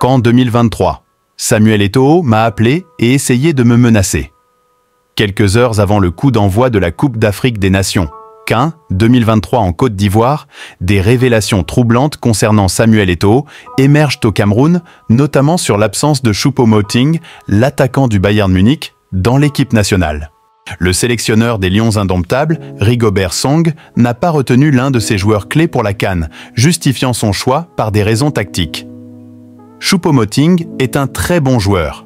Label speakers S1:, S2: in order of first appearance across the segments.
S1: Qu'en 2023, Samuel Eto'o m'a appelé et essayé de me menacer. Quelques heures avant le coup d'envoi de la Coupe d'Afrique des Nations, CAN 2023 en Côte d'Ivoire, des révélations troublantes concernant Samuel Eto'o émergent au Cameroun, notamment sur l'absence de Choupo-Moting, l'attaquant du Bayern Munich, dans l'équipe nationale. Le sélectionneur des Lions indomptables, Rigobert Song, n'a pas retenu l'un de ses joueurs clés pour la CAN, justifiant son choix par des raisons tactiques. Choupo-Moting est un très bon joueur.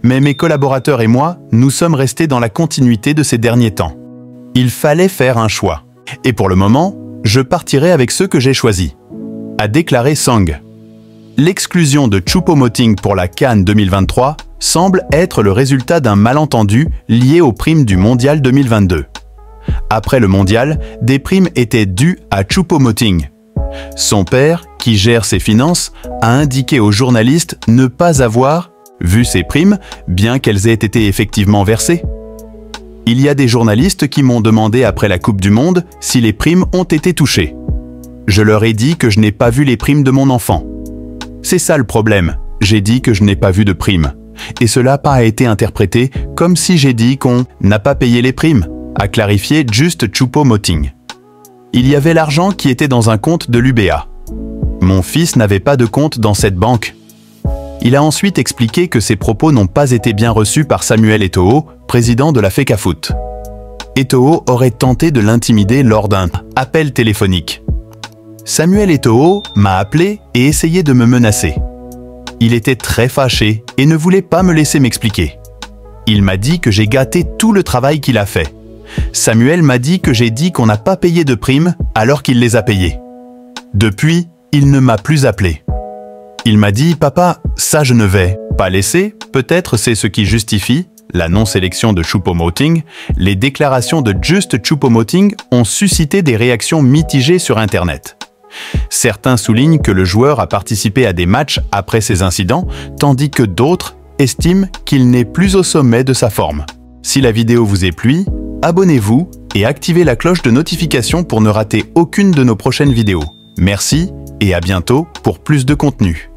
S1: Mais mes collaborateurs et moi, nous sommes restés dans la continuité de ces derniers temps. Il fallait faire un choix. Et pour le moment, je partirai avec ceux que j'ai choisis, a déclaré Song. L'exclusion de Choupo-Moting pour la CAN 2023 semble être le résultat d'un malentendu lié aux primes du Mondial 2022. Après le Mondial, des primes étaient dues à Choupo-Moting. Son père, qui gère ses finances, a indiqué aux journalistes ne pas avoir vu ces primes, bien qu'elles aient été effectivement versées. Il y a des journalistes qui m'ont demandé après la Coupe du Monde si les primes ont été touchées. Je leur ai dit que je n'ai pas vu les primes de mon enfant. C'est ça le problème, j'ai dit que je n'ai pas vu de primes. Et cela n'a pas été interprété comme si j'ai dit qu'on n'a pas payé les primes, a clarifié Just Choupo-Moting. Il y avait l'argent qui était dans un compte de l'UBA. Mon fils n'avait pas de compte dans cette banque. Il a ensuite expliqué que ses propos n'ont pas été bien reçus par Samuel Eto'o, président de la FECAFOOT. Eto'o aurait tenté de l'intimider lors d'un appel téléphonique. Samuel Eto'o m'a appelé et essayé de me menacer. Il était très fâché et ne voulait pas me laisser m'expliquer. Il m'a dit que j'ai gâté tout le travail qu'il a fait. Samuel m'a dit que j'ai dit qu'on n'a pas payé de primes alors qu'il les a payées. Depuis, il ne m'a plus appelé. Il m'a dit « Papa, ça je ne vais pas laisser, peut-être c'est ce qui justifie la non-sélection de Choupo-Moting. » Les déclarations de Just Choupo-Moting ont suscité des réactions mitigées sur Internet. Certains soulignent que le joueur a participé à des matchs après ces incidents, tandis que d'autres estiment qu'il n'est plus au sommet de sa forme. Si la vidéo vous est plu, abonnez-vous et activez la cloche de notification pour ne rater aucune de nos prochaines vidéos. Merci et à bientôt pour plus de contenu.